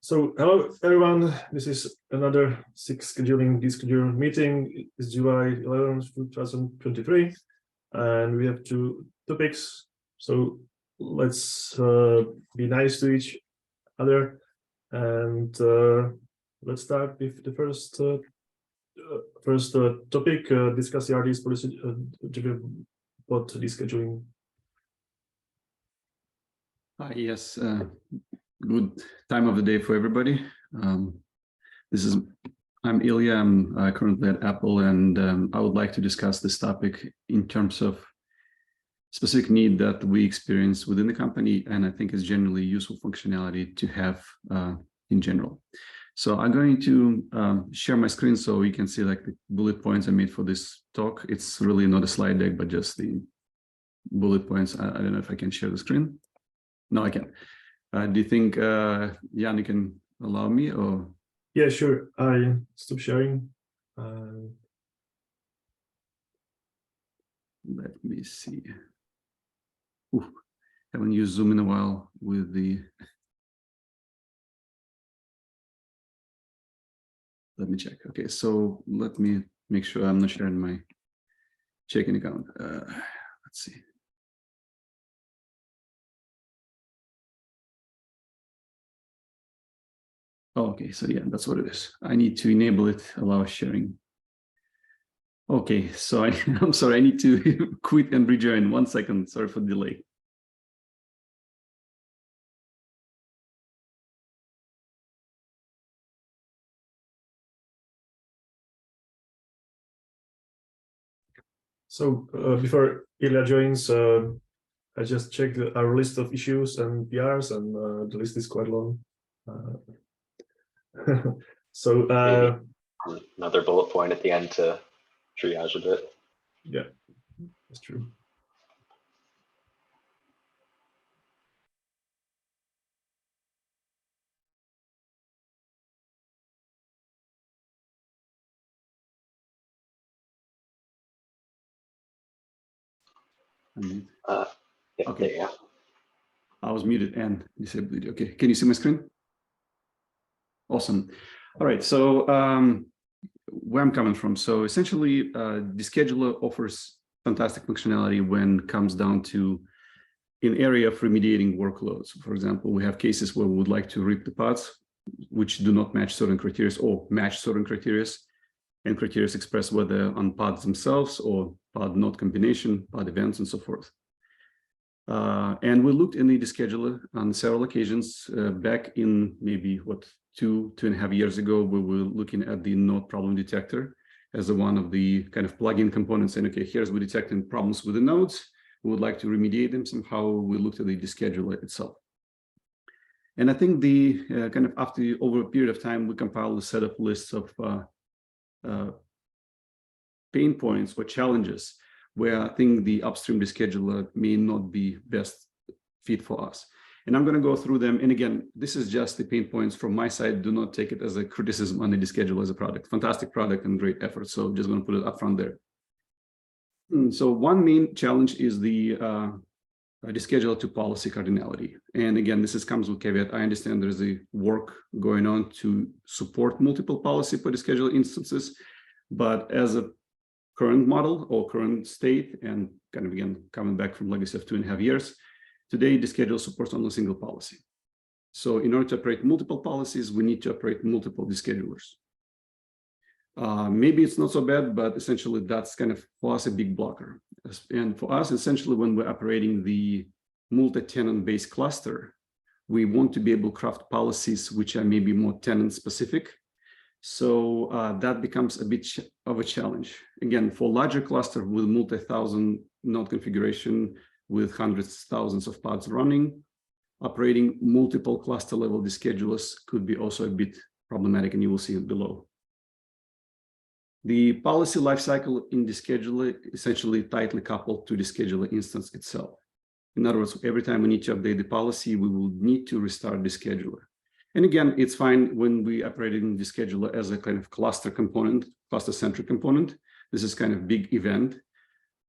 So hello everyone, this is another SIG scheduling deschedule meeting. It's July 11th, 2023, and we have two topics. So let's be nice to each other, and let's start with the first topic, discuss the RDS policy bot descheduling. Yes, good time of the day for everybody. I'm Ilya, I'm currently at Apple, and I would like to discuss this topic in terms of specific need that we experience within the company, and I think is generally useful functionality to have in general. So I'm going to share my screen so you can see like the bullet points I made for this talk. It's really not a slide deck, but just the bullet points. I don't know if I can share the screen. No, I can. Do you think, Jan, you can allow me, or? Yeah, sure. I stop sharing. Let me see. Ooh, haven't used Zoom in a while with the. Let me check. Okay, so let me make sure I'm not sharing my checking account. Let's see. Oh, okay, so yeah, that's what it is. I need to enable it, allow sharing. Okay, so I'm sorry, I need to quit and rejoin. 1 second, sorry for the delay. So before Ilya joins, I just checked our list of issues and PRs, and the list is quite long. So another bullet point at the end to triage a bit. Yeah, that's true. Yeah, okay. There you go. I was muted and disabled. Okay, can you see my screen? Awesome. All right, so where I'm coming from. So essentially, DESCHEDULER offers fantastic functionality when it comes down to an area of remediating workloads. For example, we have cases where we would like to rip the pods which do not match certain criteria or match certain criteria, and criteria expressed whether on pods themselves or pod node combination, pod events, and so forth. And we looked in the DESCHEDULER on several occasions back in maybe what, 2.5 years ago. We were looking at the node problem detector as one of the kind of plug-in components, saying, okay, here's we're detecting problems with the nodes. We would like to remediate them somehow. We looked at the DESCHEDULER itself. And I think the kind of after over a period of time, we compiled a set of lists of pain points or challenges where I think the upstream DESCHEDULER may not be best fit for us. And I'm going to go through them. And again, this is just the pain points from my side. Do not take it as a criticism on the DESCHEDULER as a product. Fantastic product and great effort. So just going to put it up front there. So one main challenge is the DESCHEDULER to policy cardinality. And again, this comes with caveat. I understand there's a work going on to support multiple policy for DESCHEDULER instances, but as a current model or current state, and kind of again coming back from legacy of 2.5 years, today DESCHEDULER supports only a single policy. So in order to operate multiple policies, we need to operate multiple DESCHEDULERs. Maybe it's not so bad, but essentially that's kind of for us a big blocker. And for us, essentially, when we're operating the multi-tenant based cluster, we want to be able to craft policies which are maybe more tenant specific. So that becomes a bit of a challenge. Again, for larger cluster with multi-thousand node configuration with hundreds, thousands of pods running, operating multiple cluster level DESCHEDULERs could be also a bit problematic, and you will see it below. The policy lifecycle in DESCHEDULER essentially tightly coupled to the DESCHEDULER instance itself. In other words, every time we need to update the policy, we will need to restart DESCHEDULER. And again, it's fine when we operate in DESCHEDULER as a kind of cluster component, cluster-centric component. This is kind of big event.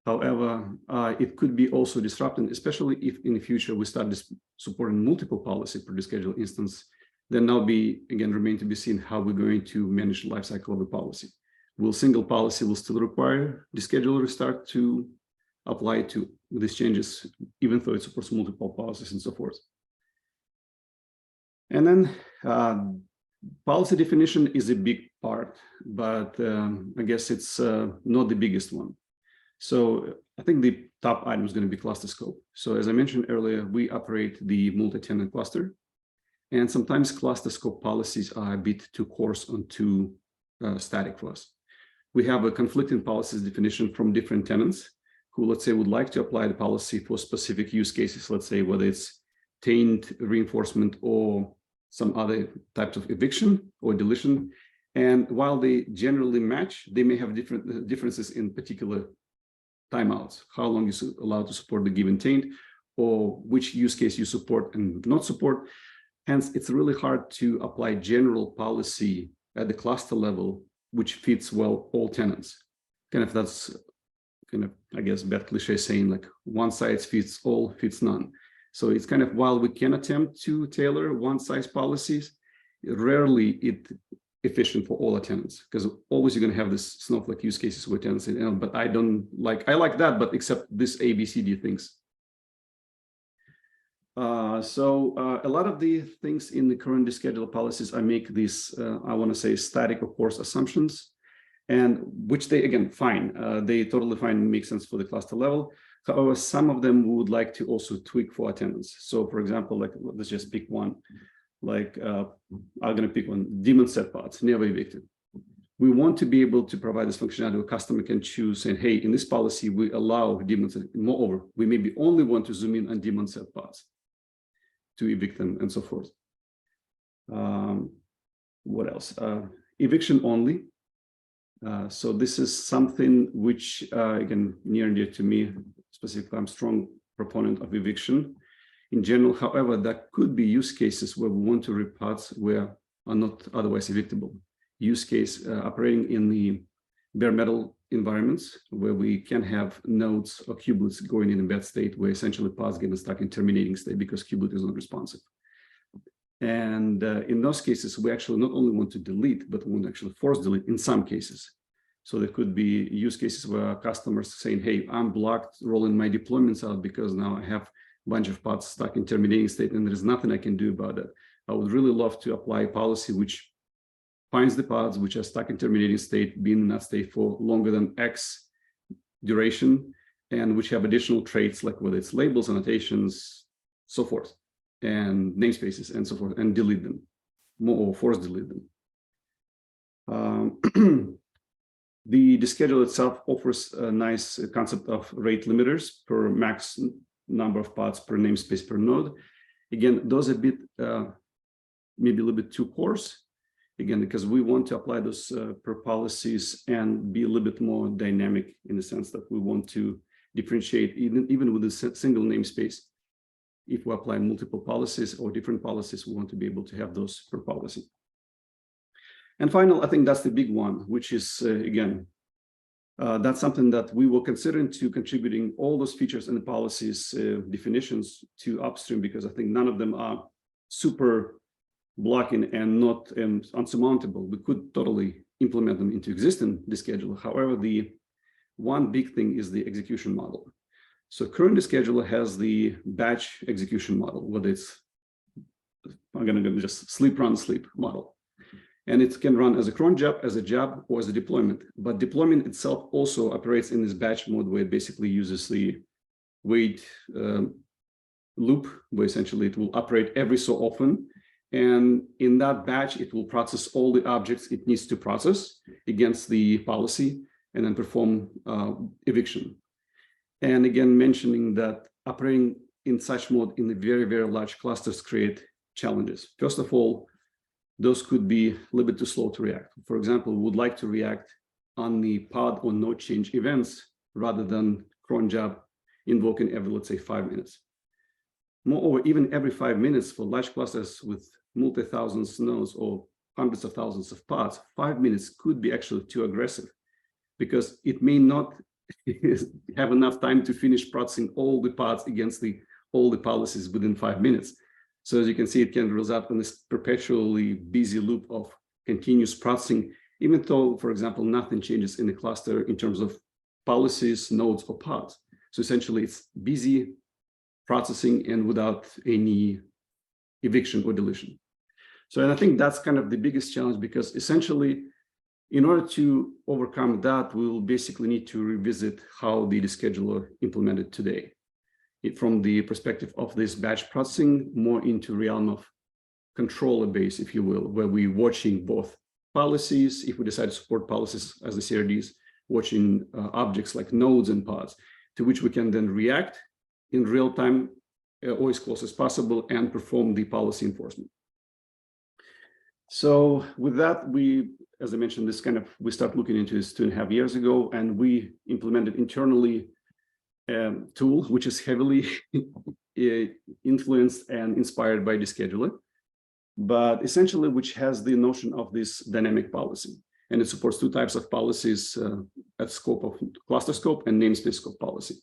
However, it could be also disrupting, especially if in the future we start supporting multiple policy per DESCHEDULER instance. Then now remain to be seen how we're going to manage the lifecycle of the policy. Will single policy will still require the scheduler start to apply to these changes, even though it supports multiple policies and so forth. And then policy definition is a big part, but I guess it's not the biggest one. So I think the top item is going to be cluster scope. So as I mentioned earlier, we operate the multi-tenant cluster, and sometimes cluster scope policies are a bit too coarse and too static for us. We have a conflicting policies definition from different tenants who, let's say, would like to apply the policy for specific use cases, let's say whether it's taint reinforcement or some other types of eviction or deletion. And while they generally match, they may have different differences in particular timeouts, how long you're allowed to support the given taint, or which use case you support and not support. Hence, it's really hard to apply general policy at the cluster level, which fits well all tenants. That's I guess, bad cliche saying like one size fits all, fits none. So it's while we can attempt to tailor one size policies, rarely it's efficient for all our tenants, because always you're going to have this snowflake use cases where tenants say, oh, but I like that, but except this A, B, C, D things. So a lot of the things in the current descheduler policies, I make these, I want to say, static or coarse assumptions, and which they, again, fine. They totally fine, make sense for the cluster level. However, some of them we would like to also tweak for our tenants. So for example, like, let's just pick one. Like, I'm going to pick one, daemon set pods, never evicted. We want to be able to provide this functionality where a customer can choose, saying, hey, in this policy, we allow daemons. Moreover, we maybe only want to zoom in on daemon set pods to evict them and so forth. What else? Eviction only. So this is something which, again, near and dear to me, specifically, I'm a strong proponent of eviction in general. However, there could be use cases where we want to rip pods where are not otherwise evictable. Use case operating in the bare metal environments where we can have nodes or kubelets going in a bad state where essentially pods get stuck in terminating state because kubelet is not responsive. And in those cases, we actually not only want to delete, but we want to actually force delete in some cases. So there could be use cases where customers saying, hey, I'm blocked rolling my deployments out because now I have a bunch of pods stuck in terminating state and there's nothing I can do about it. I would really love to apply a policy which finds the pods which are stuck in terminating state, being in that state for longer than X duration, and which have additional traits like whether it's labels, annotations, so forth, and namespaces and so forth, and delete them, or force delete them. The scheduler itself offers a nice concept of rate limiters per max number of pods per namespace per node. Again, those are a bit, maybe a little bit too coarse. Again, because we want to apply those per policies and be a little bit more dynamic in the sense that we want to differentiate even with a single namespace. If we apply multiple policies or different policies, we want to be able to have those per policy. And final, I think that's the big one, which is, again, that's something that we will consider into contributing all those features and the policies definitions to upstream, because I think none of them are super blocking and not unsurmountable. We could totally implement them into existing descheduler. However, the one big thing is the execution model. So current descheduler has the batch execution model, whether it's, I'm going to just sleep, run, sleep model. And it can run as a cron job, as a job, or as a deployment. But deployment itself also operates in this batch mode where it basically uses the wait loop, where essentially it will operate every so often. And in that batch, it will process all the objects it needs to process against the policy and then perform eviction. And again, mentioning that operating in such mode in the very, very large clusters create challenges. First of all, those could be a little bit too slow to react. For example, we would like to react on the pod or node change events rather than cron job invoking every, let's say, 5 minutes. Moreover, even every 5 minutes for large clusters with multi-thousands nodes or hundreds of thousands of pods, 5 minutes could be actually too aggressive because it may not have enough time to finish processing all the pods against all the policies within 5 minutes. So as you can see, it can result in this perpetually busy loop of continuous processing, even though, for example, nothing changes in the cluster in terms of policies, nodes, or pods. So essentially, it's busy processing and without any eviction or deletion. So, and I think that's kind of the biggest challenge, because essentially, in order to overcome that, we will basically need to revisit how the descheduler implemented today. From the perspective of this batch processing, more into realm of controller base, if you will, where we're watching both policies, if we decide to support policies as the CRDs, watching objects like nodes and pods, to which we can then react in real time or as close as possible and perform the policy enforcement. So with that, we, as I mentioned, we started looking into this 2.5 years ago, and we implemented internally tool, which is heavily influenced and inspired by DESCHEDULER, but essentially which has the notion of this dynamic policy. And it supports two types of policies at scope of cluster scope and namespace scope policy.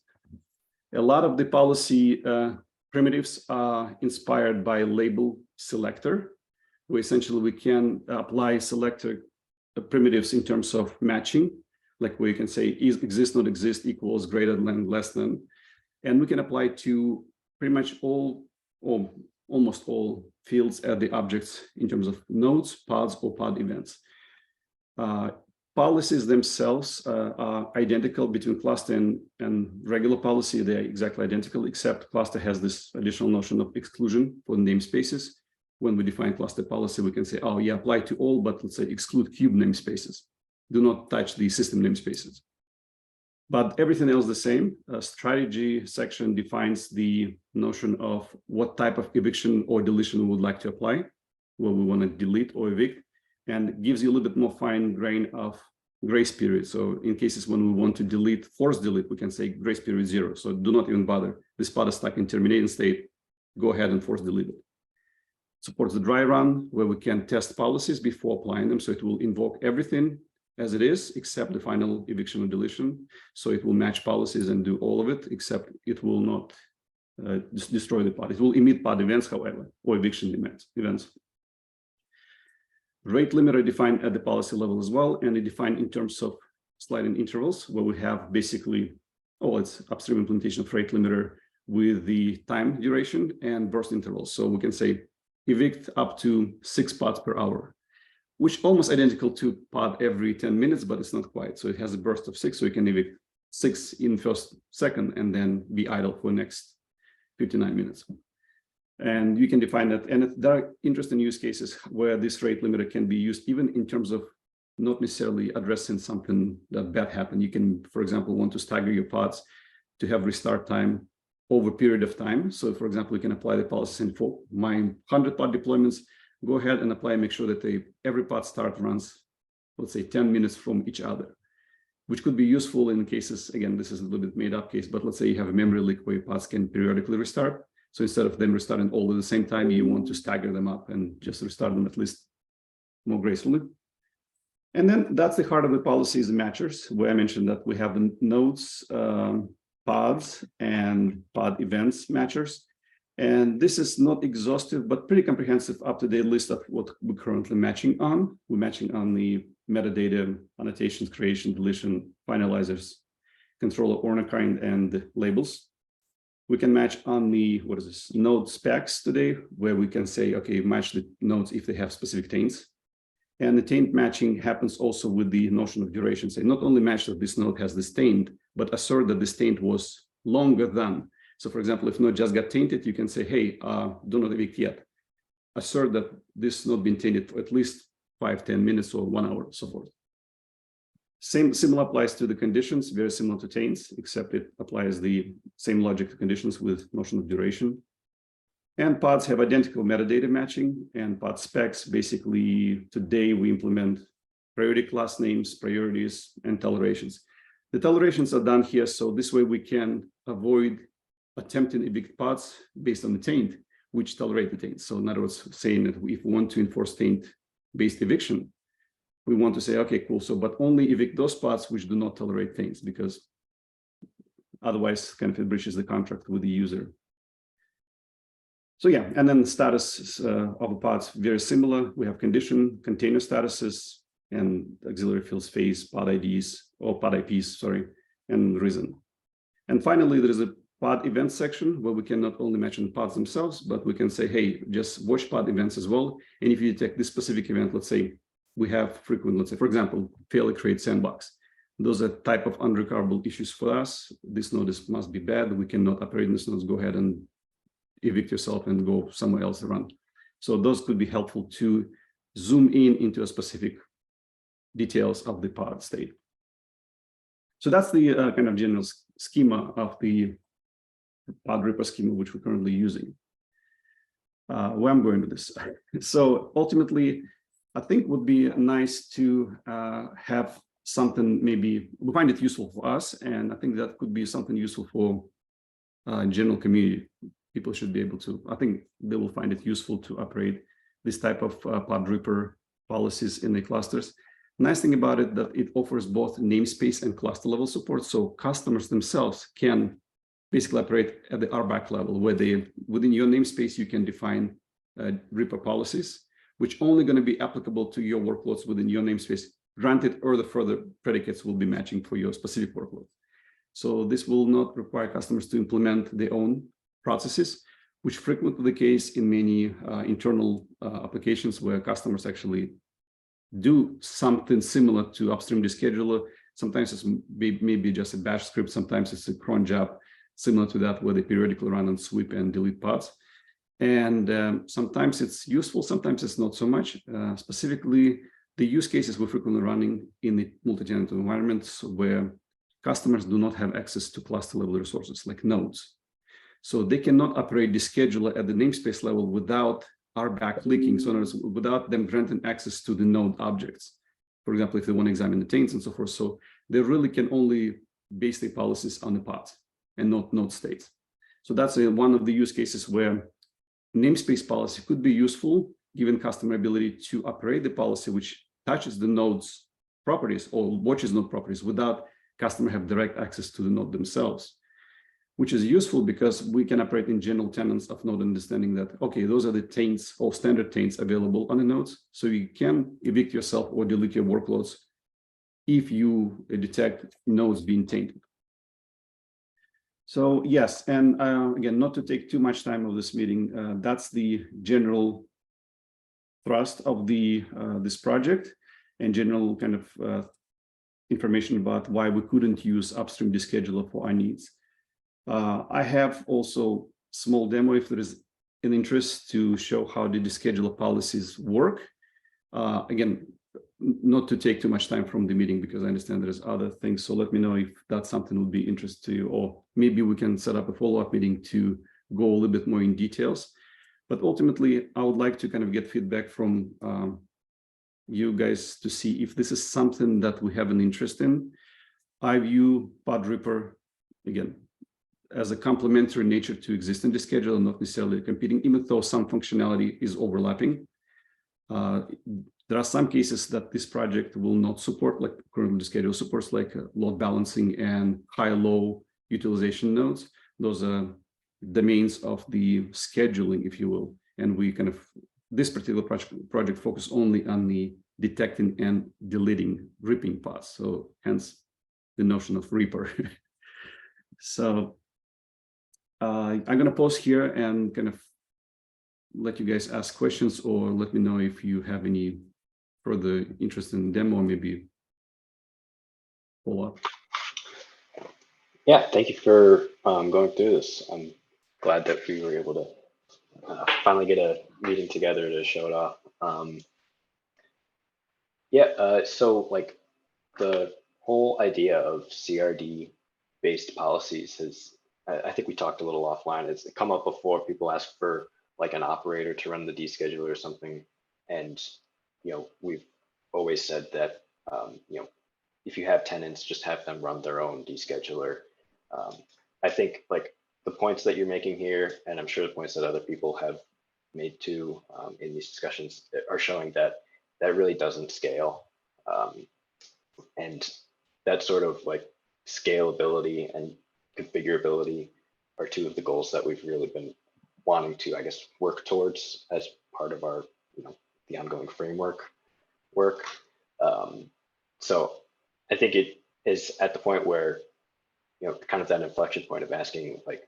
A lot of the policy primitives are inspired by label selector, where essentially we can apply selector primitives in terms of matching, like where you can say is exist, not exist, equals, greater than, less than. And we can apply to pretty much all, or almost all fields at the objects in terms of nodes, pods, or pod events. Policies themselves are identical between cluster and regular policy. They're exactly identical, except cluster has this additional notion of exclusion for namespaces. When we define cluster policy, we can say, oh yeah, apply to all, but let's say exclude cube namespaces. Do not touch the system namespaces. But everything else the same. Strategy section defines the notion of what type of eviction or deletion we would like to apply, where we want to delete or evict, and gives you a little bit more fine grain of grace period. So in cases when we want to delete, force delete, we can say grace period 0. So do not even bother. This pod is stuck in terminating state. Go ahead and force delete it. Supports the dry run, where we can test policies before applying them. So it will invoke everything as it is, except the final eviction or deletion. So it will match policies and do all of it, except it will not destroy the pod. It will emit pod events, however, or eviction events. Rate limiter defined at the policy level as well, and it defined in terms of sliding intervals, where we have basically, it's upstream implementation of rate limiter with the time duration and burst intervals. So we can say evict up to 6 pods per hour, which almost identical to pod every 10 minutes, but it's not quite. So it has a burst of 6, so you can evict 6 in first second and then be idle for the next 59 minutes. And you can define that. And there are interesting use cases where this rate limiter can be used even in terms of not necessarily addressing something that bad happened. You can, for example, want to stagger your pods to have restart time over a period of time. So for example, you can apply the policy and for my 100 pod deployments, go ahead and apply and make sure that every pod start runs, let's say 10 minutes from each other, which could be useful in cases, again, this is a little bit made up case, but let's say you have a memory leak where your pods can periodically restart. So instead of them restarting all at the same time, you want to stagger them up and just restart them at least more gracefully. And then that's the heart of the policy is the matchers, where I mentioned that we have the nodes, pods, and pod events matchers. And this is not exhaustive, but pretty comprehensive up-to-date list of what we're currently matching on. We're matching on the metadata, annotations, creation, deletion, finalizers, controller order kind, and labels. We can match on the, node specs today, where we can say, okay, match the nodes if they have specific taints. And the taint matching happens also with the notion of duration. Say not only match that this node has this taint, but assert that this taint was longer than. So for example, if node just got tainted, you can say, hey, do not evict yet. Assert that this node been tainted for at least 5-10 minutes or 1 hour, so forth. Similar applies to the conditions, very similar to taints, except it applies the same logic to conditions with notion of duration. And pods have identical metadata matching, and pod specs, basically today we implement priority class names, priorities, and tolerations. The tolerations are done here, so this way we can avoid attempting evict pods based on the taint, which tolerate the taint. So in other words, saying that if we want to enforce taint-based eviction, we want to say, okay, cool, so but only evict those pods which do not tolerate taints, because otherwise kind of it breaches the contract with the user. So yeah, and then the status of the pods very similar. We have condition, container statuses, and auxiliary fields phase, pod IDs, or pod IPs, sorry, and reason. And finally, there is a pod events section where we can not only mention pods themselves, but we can say, hey, just watch pod events as well. And if you detect this specific event, let's say we have frequent, let's say, for example, failure create sandbox. Those are type of unrecoverable issues for us. This node must be bad. We cannot operate in this node. Go ahead and evict yourself and go somewhere else to run. So those could be helpful to zoom in into a specific details of the pod state. So that's the kind of general schema of the pod Reaper schema, which we're currently using. Where I'm going with this. So ultimately, I think would be nice to have something, maybe we find it useful for us, and I think that could be something useful for general community. People should be able to, I think they will find it useful to operate this type of pod Reaper policies in the clusters. Nice thing about it that it offers both namespace and cluster level support, so customers themselves can basically operate at the RBAC level, where they, within your namespace, you can define Reaper policies, which only going to be applicable to your workloads within your namespace. Granted, or the further predicates will be matching for your specific workload. So this will not require customers to implement their own processes, which frequently the case in many internal applications where customers actually do something similar to upstream descheduler. Sometimes it's maybe just a bash script, sometimes it's a cron job similar to that, where they periodically run and sweep and delete pods. And sometimes it's useful, sometimes it's not so much. Specifically, the use cases we're frequently running in the multi-tenant environments where customers do not have access to cluster level resources like nodes. So they cannot operate the scheduler at the namespace level without RBAC leaking, so in other words, without them granting access to the node objects. For example, if they want to examine the taints and so forth. So they really can only base their policies on the pods and not node states. So that's one of the use cases where namespace policy could be useful, given customer ability to operate the policy which touches the node's properties or watches node properties without customer have direct access to the node themselves, which is useful because we can operate in general tenets of node understanding that, okay, those are the taints or standard taints available on the nodes. So you can evict yourself or delete your workloads if you detect nodes being tainted. So yes, and again, not to take too much time of this meeting, that's the general thrust of the this project and general kind of information about why we couldn't use upstream descheduler for our needs. I have also small demo if there is an interest to show how the descheduler policies work. Again, not to take too much time from the meeting because I understand there's other things. So let me know if that's something would be interest to you, or maybe we can set up a follow-up meeting to go a little bit more in details. But ultimately, I would like to kind of get feedback from you guys to see if this is something that we have an interest in. I view Pod Reaper, again, as a complementary nature to existing descheduler, not necessarily competing, even though some functionality is overlapping. There are some cases that this project will not support, like currently descheduler supports, like load balancing and high-low utilization nodes. Those are domains of the scheduling, if you will. And we kind of, this particular project focus only on the detecting and deleting ripping pods. So hence the notion of Reaper. So I'm going to pause here and kind of let you guys ask questions or let me know if you have any further interest in demo, maybe follow up. Yeah, thank you for going through this. I'm glad that we were able to finally get a meeting together to show it off. So like the whole idea of CRD based policies has, I think we talked a little offline, it's come up before. People ask for like an operator to run the descheduler or something. And, we've always said that, if you have tenants, just have them run their own descheduler. I think like the points that you're making here, and I'm sure the points that other people have made too in these discussions are showing that that really doesn't scale. And that sort of like scalability and configurability are two of the goals that we've really been wanting to, I guess, work towards as part of our, the ongoing framework work. So I think it is at the point where, kind of that inflection point of asking, like,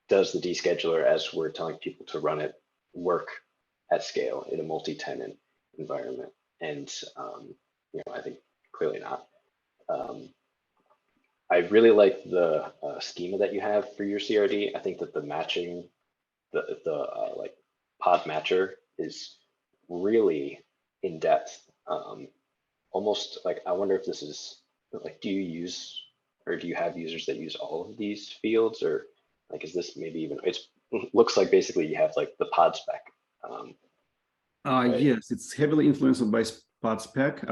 does the descheduler, as we're telling people to run it, work at scale in a multi-tenant environment? And, I think clearly not. I really like the schema that you have for your CRD. I think that the matching, the like pod matcher is really in depth. Almost like, I wonder if this is like, do you have users that use all of these fields, or like, is this maybe even, it looks like basically you have like the pod spec. Right? Yes, it's heavily influenced by pod spec.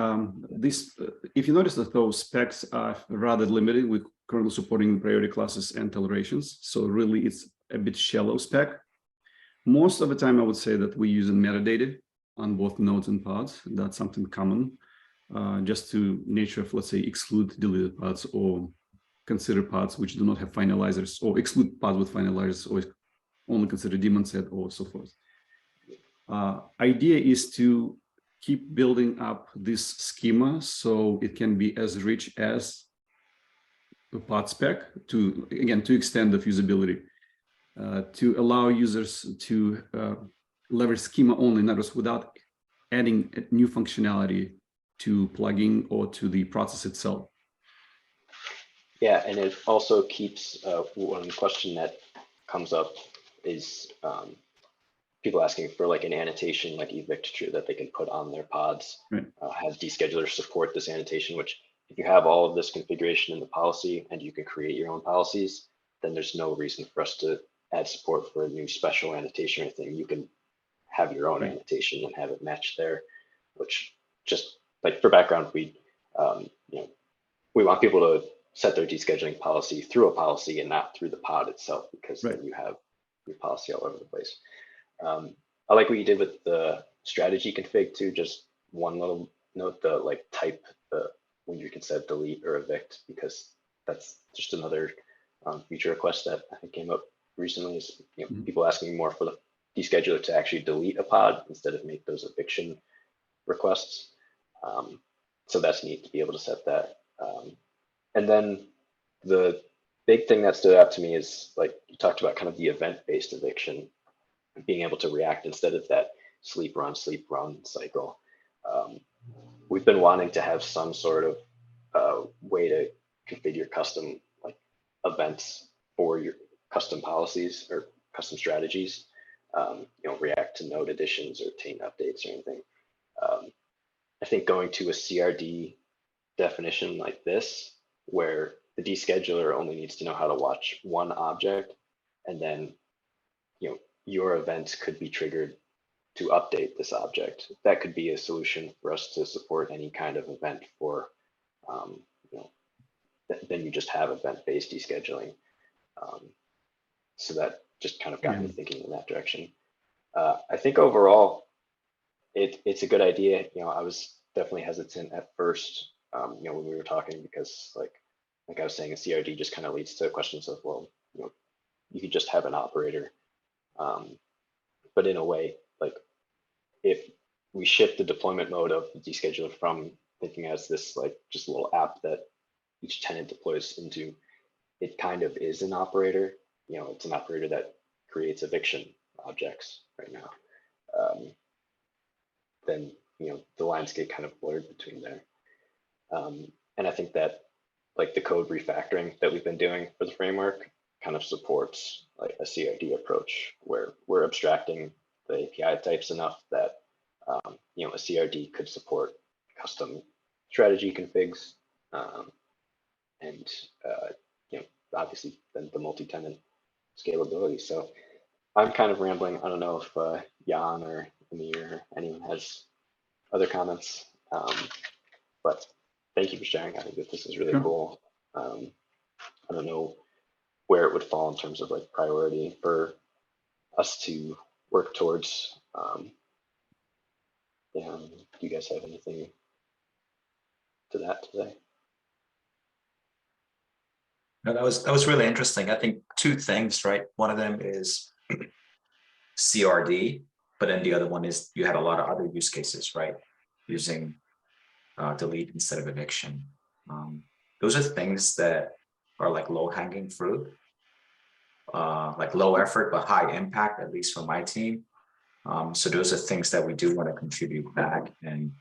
If you notice that those specs are rather limited, we're currently supporting priority classes and tolerations. So really it's a bit shallow spec. Most of the time, I would say that we use metadata on both nodes and pods. That's something common, just to nature of, let's say, exclude deleted pods or consider pods which do not have finalizers, or exclude pods with finalizers, or only consider daemon set, or so forth. Idea is to keep building up this schema so it can be as rich as the pod spec to extend the usability, to allow users to leverage schema only, in other words, without adding new functionality to plugin or to the process itself. Yeah, and it also keeps one question that comes up is people asking for like an annotation like evict true that they can put on their pods. Right. Have deschedulers support this annotation, which if you have all of this configuration in the policy and you can create your own policies, then there's no reason for us to add support for a new special annotation or anything. You can have your own annotation and have it match there, which just like for background, we want people to set their descheduling policy through a policy and not through the pod itself, because then you have your policy all over the place. I like what you did with the strategy config too. Just one little note, the like type when you can set delete or evict, because that's just another feature request that I think came up recently, is people asking more for the descheduler to actually delete a pod instead of make those eviction requests. So that's neat to be able to set that. And then the big thing that stood out to me is, like you talked about, kind of the event-based eviction, being able to react instead of that sleep run cycle. We've been wanting to have some sort of way to configure custom like events for your custom policies or custom strategies. React to node additions or taint updates or anything. I think going to a CRD definition like this, where the descheduler only needs to know how to watch one object, and then your events could be triggered to update this object. That could be a solution for us to support any kind of event for, then you just have event-based descheduling. So that just kind of got me thinking in that direction. I think overall, it's a good idea. I was definitely hesitant at first, when we were talking, because like I was saying, a CRD just kind of leads to questions of, well, you could just have an operator. But in a way, like if we shift the deployment mode of the descheduler from thinking as this like just a little app that each tenant deploys into, it kind of is an operator. It's an operator that creates eviction objects right now. Then the lines get kind of blurred between there. And I think that like the code refactoring that we've been doing for the framework kind of supports like a CRD approach, where we're abstracting the API types enough that a CRD could support custom strategy configs, and obviously then the multi-tenant scalability. So I'm kind of rambling. I don't know if Jan or Amir or anyone has other comments, but thank you for sharing. I think that this is really cool. I don't know where it would fall in terms of like priority for us to work towards. Do you guys have anything to that today? No, that was really interesting. I think two things, right? One of them is CRD, but then the other one is you had a lot of other use cases, right? Using delete instead of eviction. Those are things that are like low hanging fruit, like low effort, but high impact, at least for my team. So those are things that we do want to contribute back and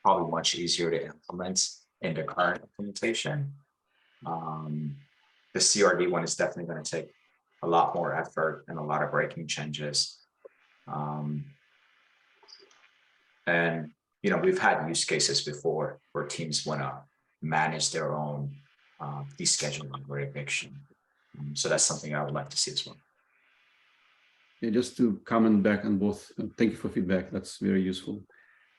probably much easier to implement in the current implementation. The CRD one is definitely going to take a lot more effort and a lot of breaking changes. And, you know, we've had use cases before where teams want to manage their own descheduling or eviction. So that's something I would like to see as well. Yeah, just to comment back on both, thank you for feedback. That's very useful.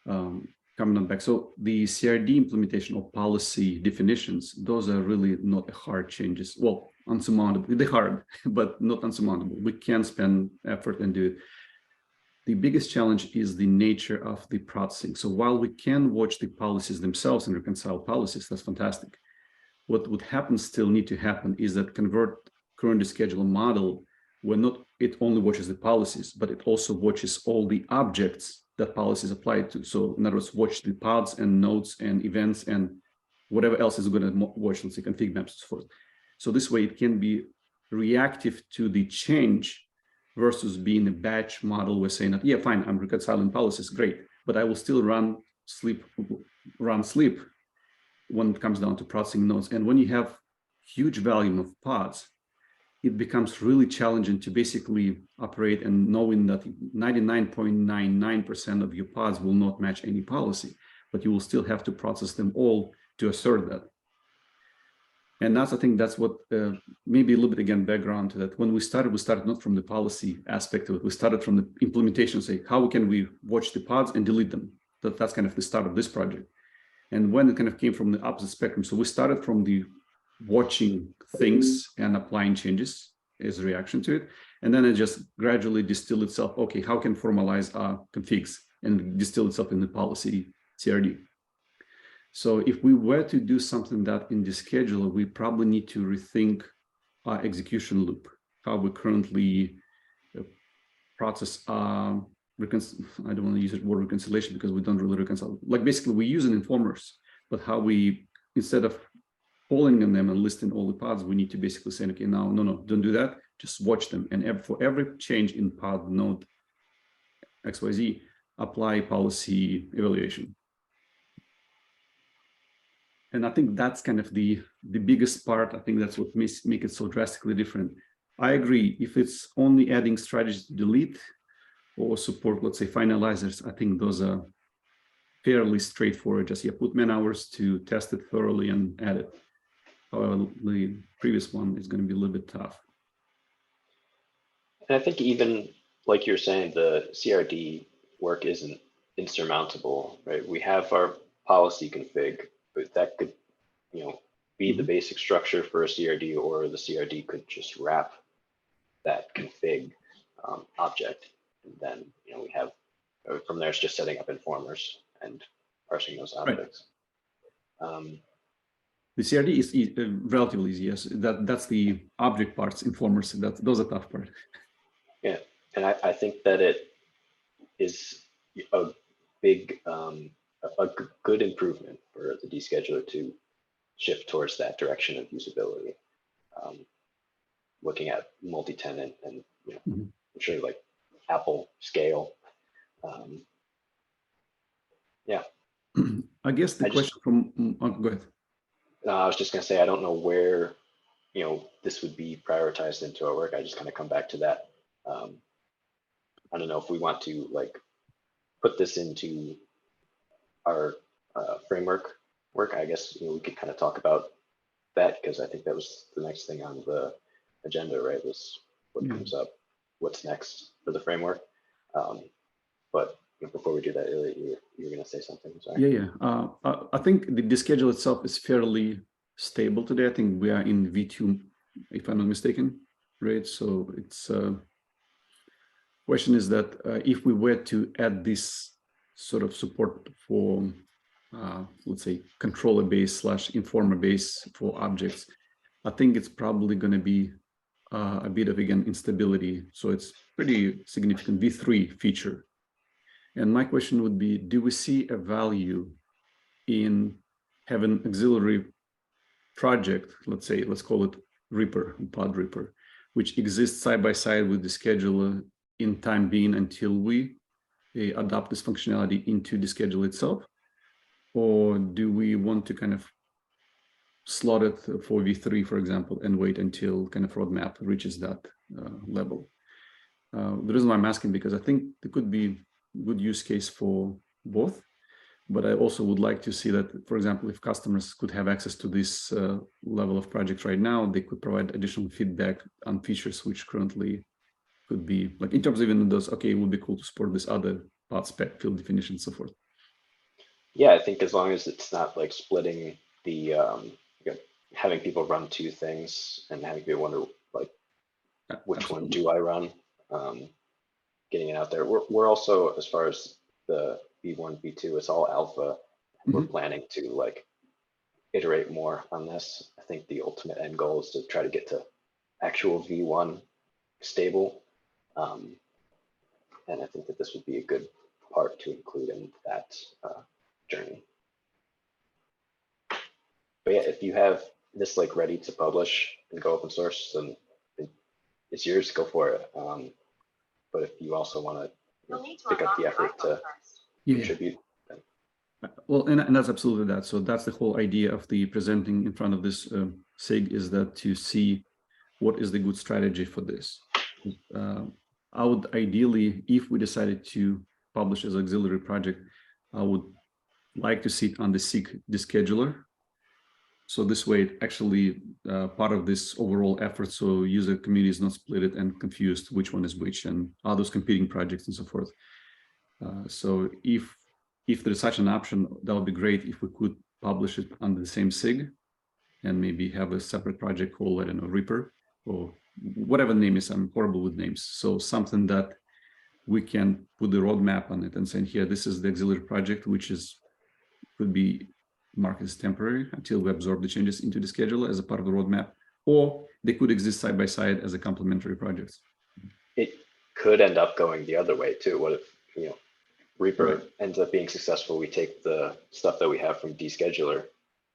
Comment on back. So the CRD implementation of policy definitions, those are really not hard changes. Well, unsurmountable. They're hard, but not unsurmountable. We can spend effort and do it. The biggest challenge is the nature of the processing. So while we can watch the policies themselves and reconcile policies, that's fantastic. What would happen, still need to happen, is that convert current descheduler model where not it only watches the policies, but it also watches all the objects that policies apply to. So in other words, watch the pods and nodes and events and whatever else is going to watch, let's say config maps and so forth. So this way it can be reactive to the change versus being a batch model. We're saying that, yeah, fine, I'm reconciling policies, great, but I will still run sleep when it comes down to processing nodes. And when you have huge volume of pods, it becomes really challenging to basically operate and knowing that 99.99% of your pods will not match any policy, but you will still have to process them all to assert that. And that's, I think that's what, maybe a little bit again, background to that. When we started not from the policy aspect of it. We started from the implementation, say, how can we watch the pods and delete them? That's kind of the start of this project. And when it kind of came from the opposite spectrum. So we started from the watching things and applying changes as a reaction to it. And then it just gradually distilled itself. Okay, how can formalize our configs and distill itself in the policy CRD? So if we were to do something that in the scheduler, we probably need to rethink our execution loop, how we currently process I don't want to use the word reconciliation because we don't really reconcile. Like basically we use informers, but how we, instead of calling on them and listing all the pods, we need to basically say, okay, now, no, don't do that. Just watch them. And for every change in pod node XYZ, apply policy evaluation. And I think that's kind of the biggest part. I think that's what make it so drastically different. I agree. If it's only adding strategies to delete or support, let's say, finalizers, I think those are fairly straightforward. Just put man hours to test it thoroughly and add it. However, the previous one is going to be a little bit tough. And I think even like you're saying, the CRD work isn't insurmountable, right? We have our policy config, but that could, be the basic structure for a CRD, or the CRD could just wrap that config object. And then, we have, from there, it's just setting up informers and parsing those objects. Right. The CRD is relatively easy. Yes, that's the object parts, informers. Those are tough part. Yeah, and I think that it is a big, a good improvement for the descheduler to shift towards that direction of usability. Looking at multi-tenant and I'm sure like Apple scale. Yeah. I guess the question from go ahead. I was just going to say, I don't know where, this would be prioritized into our work. I just kind of come back to that. I don't know if we want to like put this into our framework work. I guess, we could kind of talk about that, because I think that was the next thing on the agenda, right? Was what comes up, what's next for the framework. But before we do that, you're going to say something. Sorry. Yeah. I think the deschedule itself is fairly stable today. I think we are in V2, if I'm not mistaken, right? So it's question is that if we were to add this sort of support for, let's say, controller base / informer base for objects, I think it's probably going to be a bit of, again, instability. So it's pretty significant V3 feature. And my question would be, do we see a value in having auxiliary project, let's say, let's call it Reaper, Pod Reaper, which exists side by side with the scheduler in time being until we adopt this functionality into the schedule itself? Or do we want to kind of slot it for V3, for example, and wait until kind of roadmap reaches that level? The reason why I'm asking, because I think there could be good use case for both, but I also would like to see that, for example, if customers could have access to this level of project right now, they could provide additional feedback on features which currently could be, like in terms of even those, okay, it would be cool to support this other pod spec, field definition, and so forth. Yeah, I think as long as it's not like splitting the, having people run two things and having people wonder like, which one do I run? Getting it out there. We're also, as far as the V1, V2, it's all alpha. We're planning to like iterate more on this. I think the ultimate end goal is to try to get to actual V1 stable. And I think that this would be a good part to include in that journey. But yeah, if you have this like ready to publish and go open source, then it's yours, go for it. But if you also want to pick up the effort to contribute. Well, and that's absolutely that. So that's the whole idea of the presenting in front of this SIG, is that to see what is the good strategy for this. I would ideally, if we decided to publish as auxiliary project, I would like to see it on the SIG descheduler. So this way, it actually part of this overall effort, so user community is not split and confused which one is which, and are those competing projects and so forth. So if there's such an option, that would be great if we could publish it under the same SIG and maybe have a separate project called, I don't know, Reaper or whatever the name is. I'm horrible with names. So something that we can put the roadmap on it and saying, here, this is the auxiliary project, which could be marked as temporary until we absorb the changes into the schedule as a part of the roadmap, or they could exist side by side as a complementary projects. It could end up going the other way too. What if, Reaper ends up being successful, we take the stuff that we have from DESCHEDULER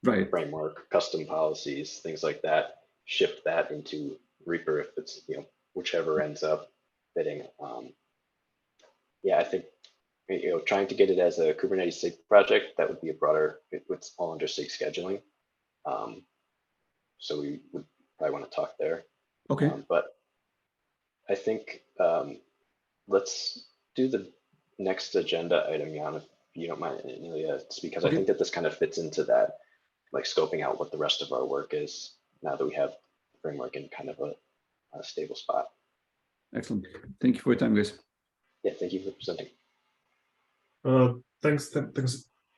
framework, custom policies, things like that, shift that into Reaper if it's, whichever ends up fitting. Yeah, I think, trying to get it as a Kubernetes SIG project, that would be a broader, it's all under SIG scheduling. So we would probably want to talk there. Okay. But I think let's do the next agenda item, Jan, if you don't mind, because I think that this kind of fits into that, like scoping out what the rest of our work is now that we have the framework in kind of a stable spot. Excellent. Thank you for your time, guys. Yeah, thank you for presenting. Thanks,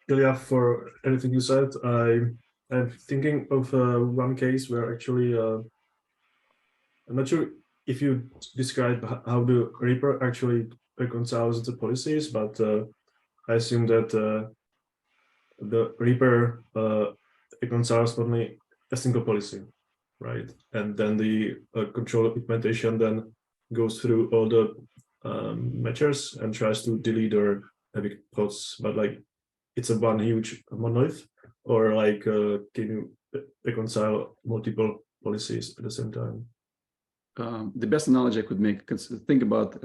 Ilya, for everything you said. I'm thinking of one case where actually, I'm not sure if you describe how the Reaper actually reconciles the policies, but I assume that the Reaper reconciles only a single policy, right? And then the control implementation then goes through all the matchers and tries to delete or heavy pods, but like it's a one huge monolith, or like can you reconcile multiple policies at the same time? The best analogy I could make, think about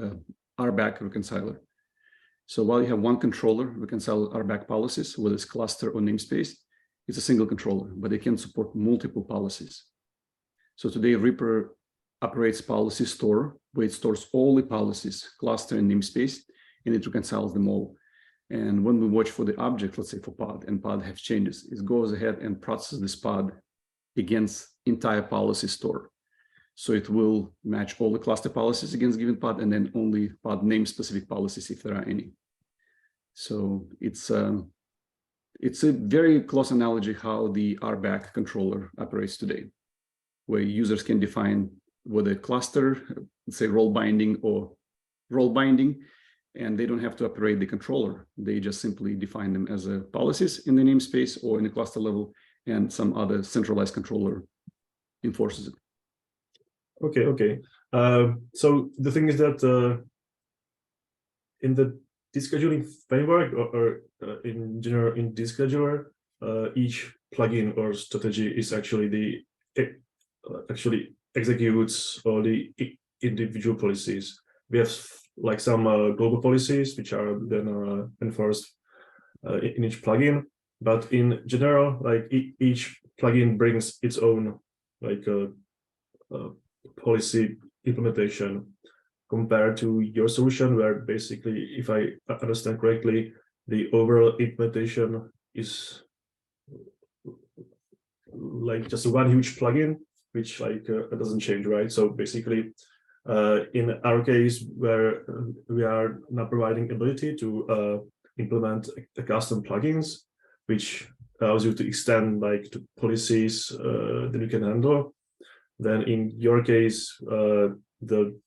RBAC reconciler. So while you have one controller reconcile RBAC policies, whether it's cluster or namespace, it's a single controller, but it can support multiple policies. So today Reaper operates policy store, where it stores all the policies, cluster and namespace, and it reconciles them all. And when we watch for the object, let's say for pod, and pod have changes, it goes ahead and processes this pod against entire policy store. So it will match all the cluster policies against given pod, and then only pod name specific policies if there are any. So it's a very close analogy how the RBAC controller operates today, where users can define whether cluster, let's say role binding or role binding, and they don't have to operate the controller. They just simply define them as a policies in the namespace or in the cluster level, and some other centralized controller enforces it. Okay. So the thing is that in the descheduling framework or in general in DESCHEDULER, each plugin or strategy is actually actually executes all the individual policies. We have like some global policies which are then enforced in each plugin, but in general, like each plugin brings its own like policy implementation compared to your solution, where basically, if I understand correctly, the overall implementation is like just one huge plugin, which like doesn't change, right? So basically, in our case, where we are now providing ability to implement the custom plugins, which allows you to extend like the policies that you can handle. Then in your case, the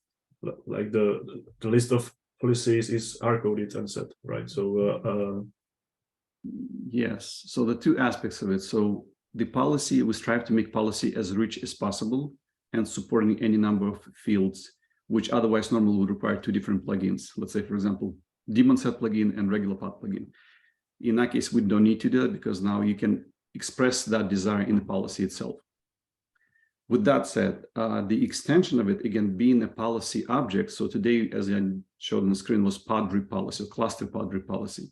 list of policies is hard-coded and set, right? So yes. So the two aspects of it. So the policy, we strive to make policy as rich as possible and supporting any number of fields, which otherwise normally would require two different plugins. Let's say, for example, daemon set plugin and regular path plugin. In that case, we don't need to do it because now you can express that desire in the policy itself. With that said, the extension of it, again, being a policy object. So today, as I showed on the screen, was pod RIP policy, or cluster pod RIP policy.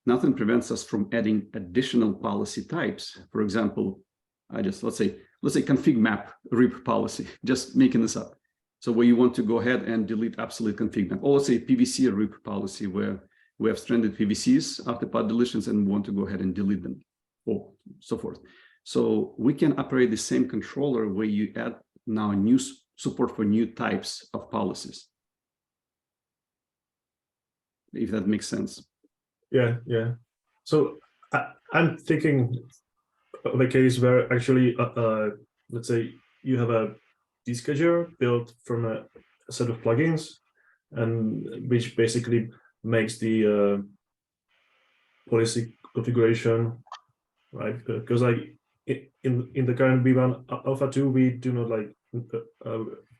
Nothing prevents us from adding additional policy types. For example, let's say config map RIP policy, just making this up. So where you want to go ahead and delete absolute config map, or let's say PVC RIP policy, where we have stranded PVCs after pod deletions and want to go ahead and delete them, or so forth. So we can operate the same controller where you add now new support for new types of policies. If that makes sense. yeah. So I'm thinking of a case where actually, let's say you have a descheduler built from a set of plugins, and which basically makes the policy configuration, right? Because like in the current V1 Alpha 2, we do not like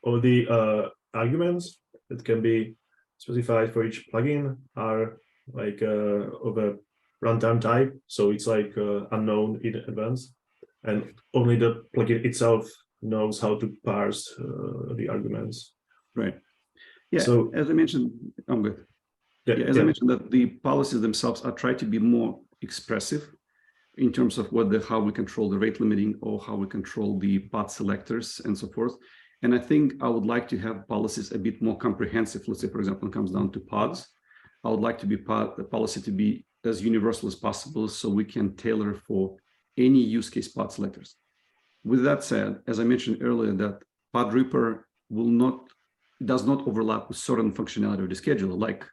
all the arguments that can be specified for each plugin are like of a runtime type, so it's like unknown in advance, and only the plugin itself knows how to parse the arguments. Right. Yeah. So as I mentioned, I'm good. Yeah, as I mentioned, that the policies themselves are trying to be more expressive in terms of how we control the rate limiting or how we control the path selectors and so forth. And I think I would like to have policies a bit more comprehensive. Let's say, for example, when it comes down to pods, I would like the policy to be as universal as possible so we can tailor for any use case pod selectors. With that said, as I mentioned earlier, that pod ripper does not overlap with certain functionality of the scheduler, like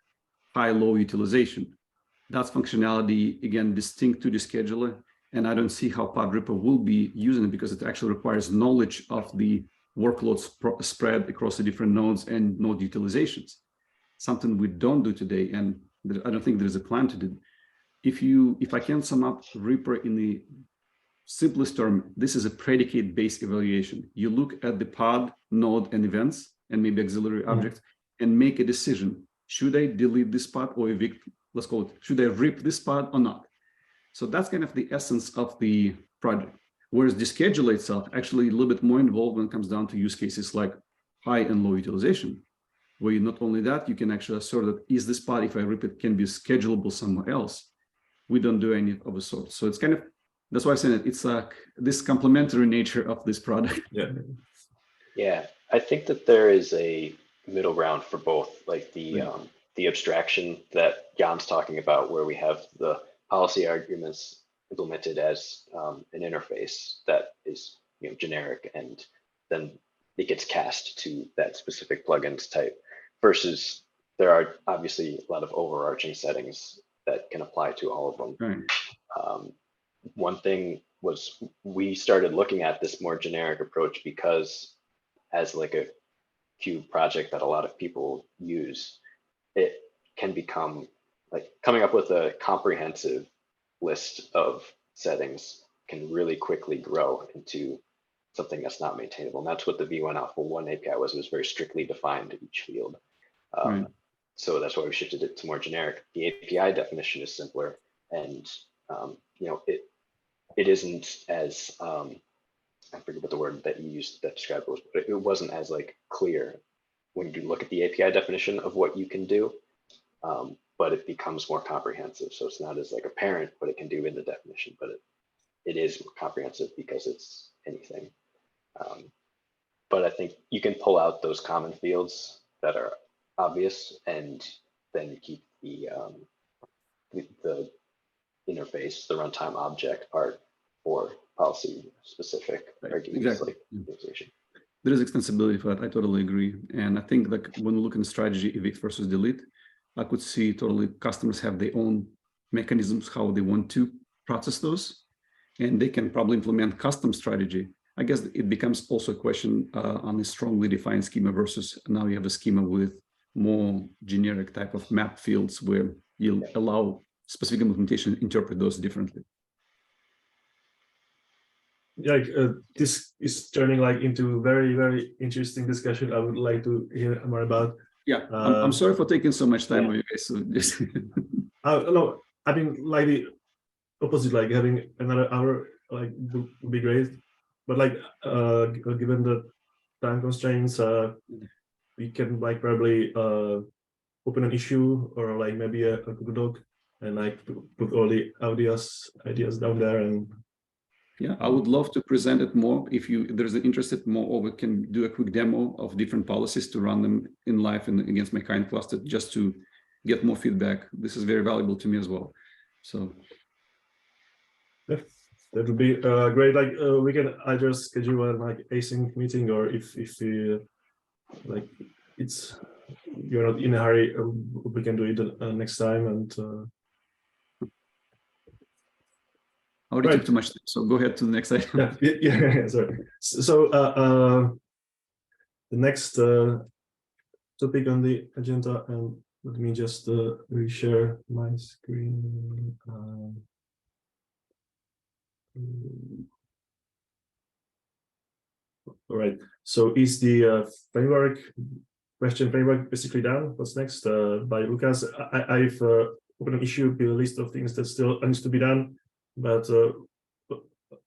high-low utilization. That's functionality, again, distinct to the scheduler, and I don't see how pod ripper will be using it because it actually requires knowledge of the workloads spread across the different nodes and node utilizations, something we don't do today, and I don't think there's a plan to do. If I can sum up Reaper in the simplest term, this is a predicate-based evaluation. You look at the pod, node, and events, and maybe auxiliary objects, and make a decision. Should I delete this pod or evict? Let's call it, should I rip this pod or not? So that's kind of the essence of the project. Whereas the scheduler itself actually a little bit more involved when it comes down to use cases like high and low utilization, where not only that, you can actually assert that is this pod, if I rip it, can be schedulable somewhere else. We don't do any of the sort. So it's kind of, that's why I said it's like this complementary nature of this product. Yeah, I think that there is a middle ground for both, like the abstraction that Jan's talking about, where we have the policy arguments implemented as an interface that is generic, and then it gets cast to that specific plugins type, versus there are obviously a lot of overarching settings that can apply to all of them. Right. One thing was we started looking at this more generic approach because as like a cube project that a lot of people use, it can become like coming up with a comprehensive list of settings can really quickly grow into something that's not maintainable. And that's what the V1 Alpha 1 API was. It was very strictly defined each field. Right. So that's why we shifted it to more generic. The API definition is simpler, and you know, it isn't as I forget what the word that you used that described it was, but it wasn't as like clear when you look at the API definition of what you can do, but it becomes more comprehensive. So it's not as like apparent what it can do in the definition, but it is more comprehensive because it's anything. But I think you can pull out those common fields that are obvious, and then keep the interface, the runtime object part for policy specific arguments, exactly. like utilization. There is extensibility for that. I totally agree. And I think like when we look in strategy, evict versus delete, I could see totally customers have their own mechanisms, how they want to process those, and they can probably implement custom strategy. I guess it becomes also a question on a strongly defined schema versus now you have a schema with more generic type of map fields where you'll allow specific implementation to interpret those differently. Like this is turning like into very, very interesting discussion. I would like to hear more about. Yeah, I'm sorry for taking so much time with you guys. So just no, I mean like the opposite, like having another hour like would be great. But like given the time constraints, we can like probably open an issue or like maybe a Google Doc and like put all the ideas down there. And yeah, I would love to present it more. If there's an interested more, or we can do a quick demo of different policies to run them in live and against my kind cluster just to get more feedback. This is very valuable to me as well. So yeah, that would be great. Like we can either schedule a like async meeting, or if like you're not in a hurry, we can do it next time. And I already took too much time, so go ahead to the next item. yeah, sorry. So the next topic on the agenda, and let me just reshare my screen. All right. So is the question framework basically done? What's next? By Lucas. I've opened an issue with a list of things that still needs to be done, but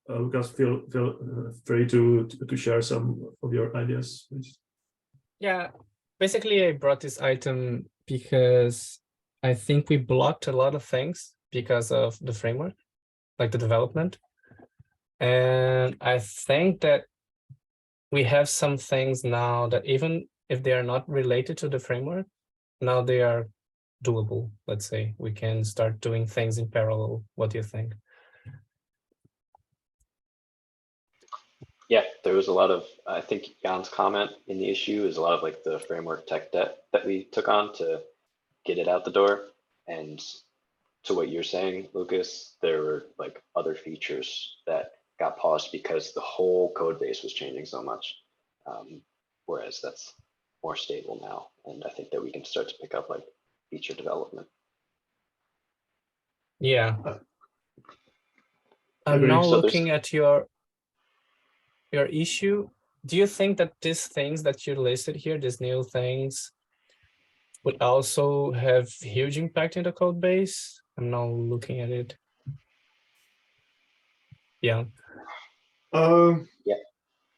Lucas, feel free to share some of your ideas, please. Yeah, basically I brought this item because I think we blocked a lot of things because of the framework, like the development. And I think that we have some things now that even if they are not related to the framework, now they are doable. Let's say we can start doing things in parallel. What do you think? Yeah, there was a lot of, I think Jan's comment in the issue is a lot of like the framework tech debt that we took on to get it out the door. And to what you're saying, Lucas, there were like other features that got paused because the whole code base was changing so much. Whereas that's more stable now. And I think that we can start to pick up like feature development. Yeah. I'm now looking at your issue. Do you think that these things that you listed here, these new things, would also have huge impact in the code base? I'm now looking at it. Yeah. Yeah.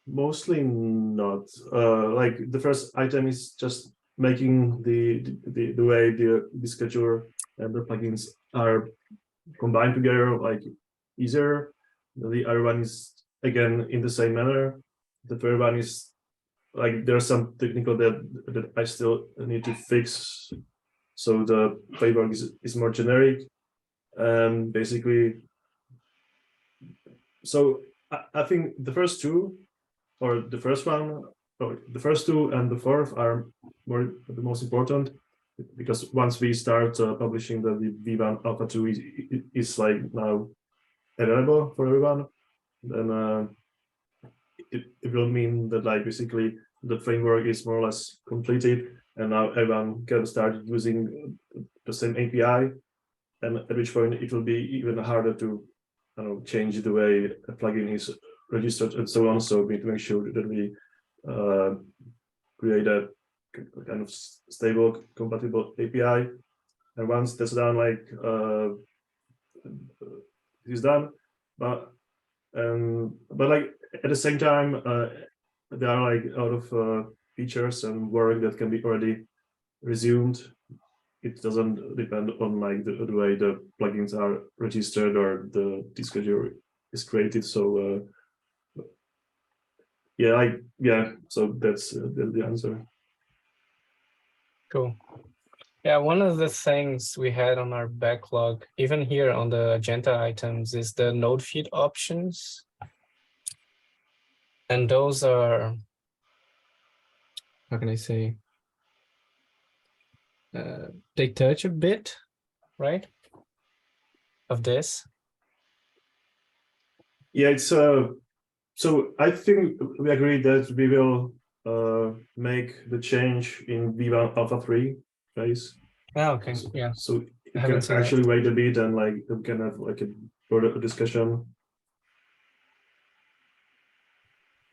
Mostly not. Like the first item is just making the way the scheduler and the plugins are combined together like easier. The other one is again in the same manner. The third one is like there's some technical that I still need to fix. So the framework is more generic. Basically, so I think the first two, or the first one, or the first two and the fourth are the most important, because once we start publishing the V1 Alpha 2 is like now available for everyone, then it will mean that like basically the framework is more or less completed, and now everyone can start using the same API, and at which point it will be even harder to change the way a plugin is registered and so on. So we need to make sure that we create a kind of stable, compatible API. And once that's done, like it is done, but like at the same time, there are like a lot of features and work that can be already resumed. It doesn't depend on like the way the plugins are registered or the descheduler is created. So yeah, so that's the answer. Cool. Yeah, one of the things we had on our backlog, even here on the agenda items, is the node feed options. And those are, how can I say, they touch a bit, right, of this. Yeah, it's so I think we agree that we will make the change in V1 Alpha 3 phase. Ah, okay, So, yeah. so I you haven't can seen actually wait a bit and like we can have like a broader discussion.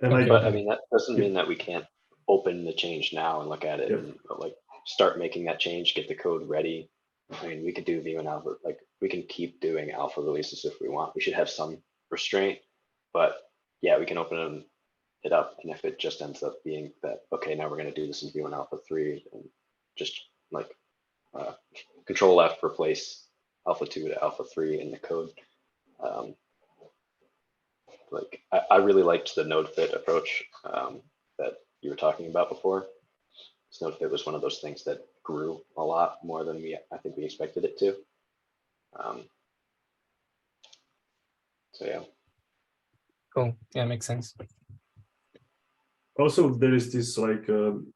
And Okay. But I mean, that doesn't Yeah. mean that we can't open the change now and look at it Yep. and like start making that change, get the code ready. I mean, we could do V1 Alpha, like we can keep doing alpha releases if we want. We should have some restraint, but yeah, we can open it up. And if it just ends up being that, okay, now we're going to do this in V1 Alpha 3 and just like Control F, replace Alpha 2 to Alpha 3 in the code. Like I really liked the node fit approach that you were talking about before. This node fit was one of those things that grew a lot more than I think we expected it to. So yeah. Cool. Yeah, makes sense. Also, there is this like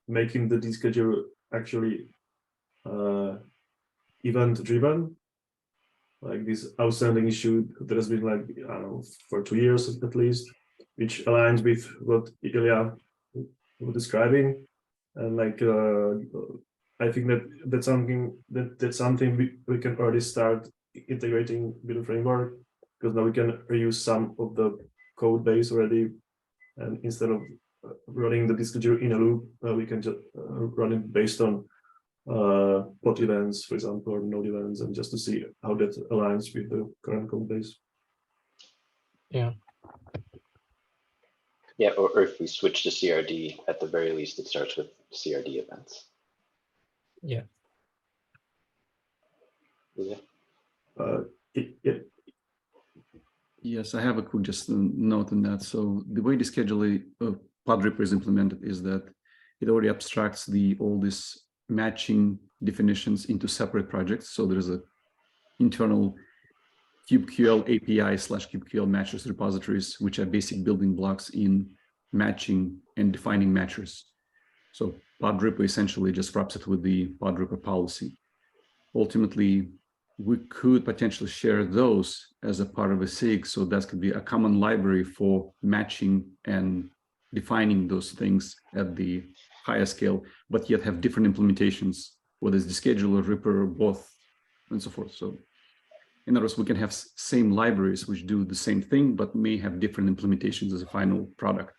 making the deschedule actually event driven. Like this outstanding issue that has been like, I don't know, for 2 years at least, which aligns with what Ilya was describing. And like, I think that's something we can already start integrating with the framework, because now we can reuse some of the code base already. And instead of running the deschedule in a loop, we can just run it based on plot events, for example, or node events, and just to see how that aligns with the current code base. Yeah. Yeah, or if we switch to CRD, at the very least, it starts with CRD events. Yeah. Yeah. Yeah. Yes, I have a quick just note on that. So the way the scheduler PodRipper is implemented is that it already abstracts all these matching definitions into separate projects. So there's a internal kubectl API / kubectl matchers repositories, which are basic building blocks in matching and defining matchers. So PodRipper essentially just wraps it with the PodRipper policy. Ultimately, we could potentially share those as a part of a SIG. So that could be a common library for matching and defining those things at the higher scale, but yet have different implementations, whether it's the scheduler, Ripper, both, and so forth. So in other words, we can have same libraries which do the same thing, but may have different implementations as a final product.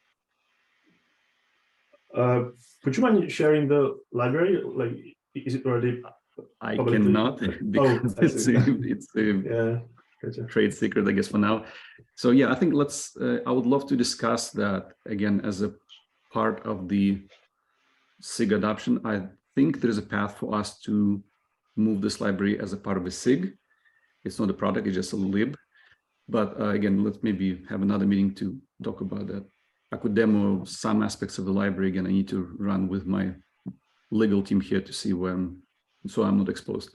Would you mind sharing the library? Like, is it already? I cannot because it's a yeah, gotcha. Trade secret, I guess, for now. So yeah, I think I would love to discuss that again as a part of the SIG adoption. I think there's a path for us to move this library as a part of a SIG. It's not a product, it's just a lib. But again, let's maybe have another meeting to talk about that. I could demo some aspects of the library. Again, I need to run with my legal team here to see when, so I'm not exposed.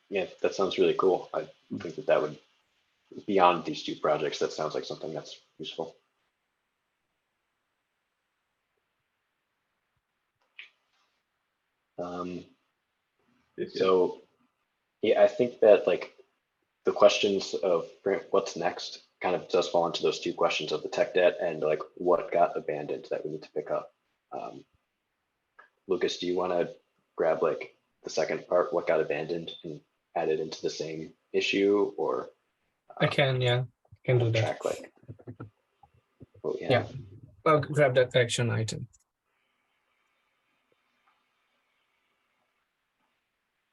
Yeah, that sounds really cool. I think that would, beyond these two projects, that sounds like something that's useful. So yeah, I think that like the questions of what's next kind of does fall into those two questions of the tech debt and like what got abandoned that we need to pick up. Lucas, do you want to grab like the second part, what got abandoned, and add it into the same issue, or I can, yeah, I can do that. track like Oh, yeah. Yeah. I'll grab that action item.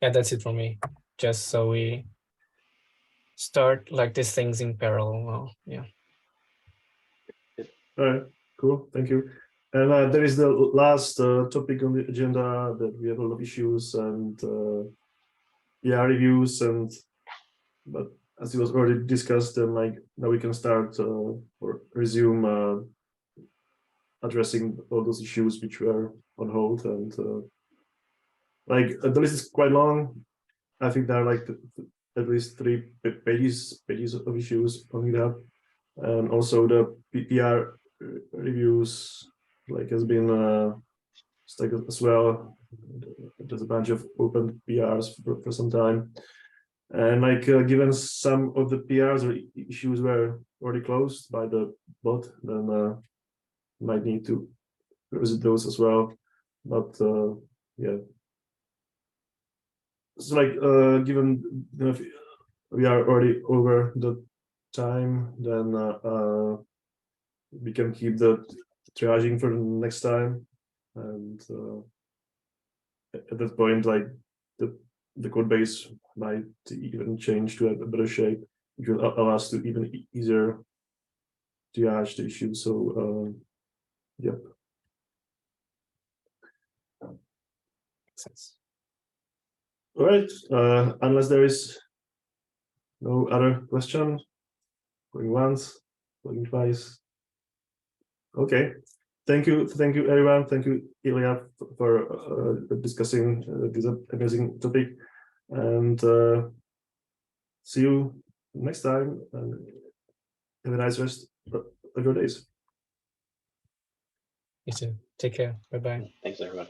Yeah, that's it for me. Just so we start like these things in parallel. Well, yeah. All right, cool, thank you. And there is the last topic on the agenda that we have a lot of issues and reviews, but as it was already discussed, like now we can start or resume addressing all those issues which were on hold. And like the list is quite long. I think there are like at least 3 pages of issues on GitHub, and also the PR reviews like has been stuck as well. There's a bunch of open PRs for some time, and like given some of the PRs or issues were already closed by the bot, then might need to visit those as well. But yeah, so like given if we are already over the time, then we can keep the triaging for the next time, and at that point, like the code base might even change to a better shape, which will allow us to even easier triage the issue. So yep. Makes sense. All right, unless there is no other question, going once, going twice. Okay, thank you everyone. Thank you, Ilya, for discussing this amazing topic, and see you next time. And have a nice rest of your days. You too. Take care. Bye-bye. Thanks, everyone.